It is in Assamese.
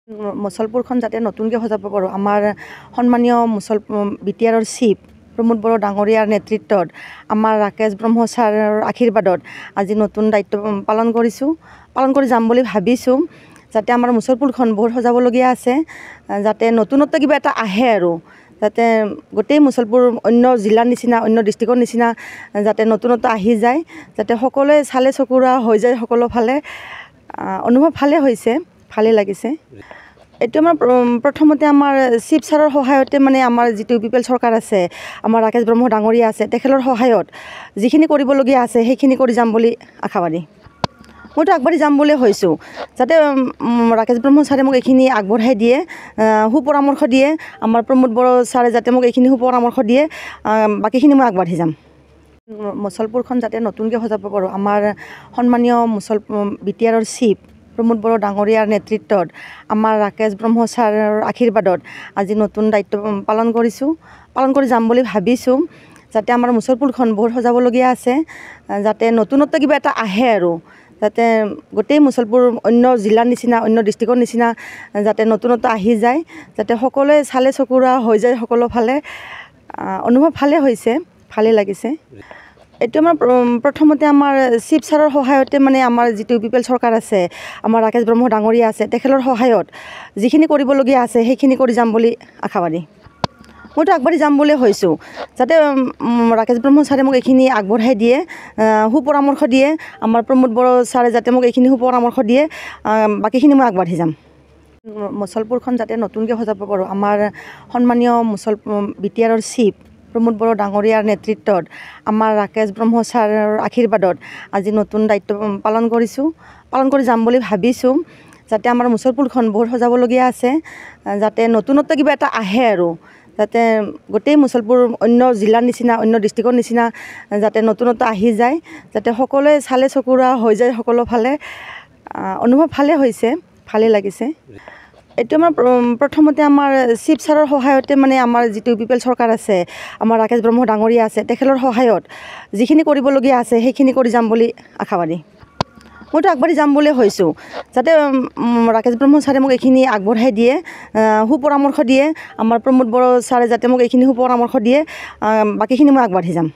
মুছলপুৰখন যাতে নতুনকৈ সজাব পাৰোঁ আমাৰ সন্মানীয় বিটিআৰৰ চিফ প্ৰমোদ বড়ো ডাঙৰীয়াৰ নেতৃত্বত আমাৰ ৰাকেশ ব্ৰহ্ম ছাৰৰ আশীৰ্বাদত আজি নতুন দায়িত্ব পালন কৰি যাম বুলি ভাবিছোঁ। যাতে আমাৰ মুছলপুৰখন বহুত সজাবলগীয়া আছে, যাতে নতুনত্ব কিবা এটা আহে আৰু যাতে গোটেই মুছলপুৰ অন্য জিলাৰ নিচিনা অন্য ডিষ্ট্ৰিক্টৰ নিচিনা যাতে নতুনত্ব আহি যায়, যাতে সকলোৱে চালে চকুৰা হৈ যায়, সকলো ফালে অনুভৱ ভালে হৈছে, ভালেই লাগিছে। এইটো আমাৰ প্ৰথমতে আমাৰ চিফ ছাৰৰ সহায়তে আমাৰ যিটো UPPL চৰকাৰ আছে, আমাৰ ৰাকেশ ব্ৰহ্ম ডাঙৰীয়া আছে, তেখেতৰ সহায়ত যিখিনি কৰিবলগীয়া আছে সেইখিনি কৰি যাম বুলি আশাবাদী। মইতো আগবাঢ়ি যাম বুলিয়ে হৈছোঁ, যাতে ৰাকেশ ব্ৰহ্ম ছাৰে মোক এইখিনি আগবঢ়াই দিয়ে, সুপৰামৰ্শ দিয়ে, আমাৰ প্ৰমোদ বড়ো ছাৰে যাতে মোক এইখিনি সুপৰামৰ্শ দিয়ে, বাকীখিনি মই আগবাঢ়ি যাম। মুছলপুৰখন যাতে নতুনকৈ সজাব পাৰোঁ আমাৰ সন্মানীয় বিটিআৰৰ চিফ প্ৰমোদ বড়ো ডাঙৰীয়াৰ নেতৃত্বত আমাৰ ৰাকেশ ব্ৰহ্ম ছাৰৰ আশীৰ্বাদত আজি নতুন দায়িত্ব পালন কৰি যাম বুলি ভাবিছোঁ। যাতে আমাৰ মুছলপুৰখন বহুত সজাবলগীয়া আছে, যাতে নতুনত্ব কিবা এটা আহে আৰু যাতে গোটেই মুছলপুৰ অন্য জিলাৰ নিচিনা অন্য ডিষ্ট্ৰিক্টৰ নিচিনা যাতে নতুনত্ব আহি যায়, যাতে সকলোৱে চালে চকুৰা হৈ যায়, সকলো ফালে অনুভৱ ভালে হৈছে, ভালেই লাগিছে। এইটো আমাৰ প্ৰথমতে আমাৰ চিফ ছাৰৰ সহায়তে আমাৰ যিটো UPPL চৰকাৰ আছে, আমাৰ ৰাকেশ ব্ৰহ্ম ডাঙৰীয়া আছে, তেখেতৰ সহায়ত যিখিনি কৰিবলগীয়া আছে সেইখিনি কৰি যাম বুলি আশাবাদী। মইতো আগবাঢ়ি যাম বুলিয়ে হৈছোঁ, যাতে ৰাকেশ ব্ৰহ্ম ছাৰে মোক এইখিনি আগবঢ়াই দিয়ে, সুপৰামৰ্শ দিয়ে, আমাৰ প্ৰমোদ বড়ো ছাৰে যাতে মোক এইখিনি সুপৰামৰ্শ দিয়ে, বাকীখিনি মই আগবাঢ়ি যাম। মুছলপুৰখন যাতে নতুনকৈ সজাব পাৰোঁ আমাৰ সন্মানীয় বিটিআৰৰ চিফ প্ৰমোদ বড়ো ডাঙৰীয়াৰ নেতৃত্বত আমাৰ ৰাকেশ ব্ৰহ্ম ছাৰৰ আশীৰ্বাদত আজি নতুন দায়িত্ব পালন কৰি যাম বুলি ভাবিছোঁ। যাতে আমাৰ মুছলপুৰখন বহুত সজাবলগীয়া আছে, যাতে নতুনত্ব কিবা এটা আহে আৰু যাতে গোটেই মুছলপুৰ অন্য জিলাৰ নিচিনা অন্য ডিষ্ট্ৰিক্টৰ নিচিনা যাতে নতুনত্ব আহি যায়, যাতে সকলোৱে চালে চকুৰা হৈ যায়, সকলো ফালে অনুভৱ ভালে হৈছে, ভালেই লাগিছে। এইটো আমাৰ প্ৰথমতে আমাৰ চিফ ছাৰৰ সহায়তে আমাৰ যিটো UPPL চৰকাৰ আছে, আমাৰ ৰাকেশ ব্ৰহ্ম ডাঙৰীয়া আছে, তেখেতৰ সহায়ত যিখিনি কৰিবলগীয়া আছে সেইখিনি কৰি যাম বুলি আশাবাদী। মইতো আগবাঢ়ি যাম বুলিয়ে হৈছোঁ, যাতে ৰাকেশ ব্ৰহ্ম ছাৰে মোক এইখিনি আগবঢ়াই দিয়ে, সুপৰামৰ্শ দিয়ে, আমাৰ প্ৰমোদ বড়ো ছাৰে যাতে মোক এইখিনি সুপৰামৰ্শ দিয়ে, বাকীখিনি মই আগবাঢ়ি যাম।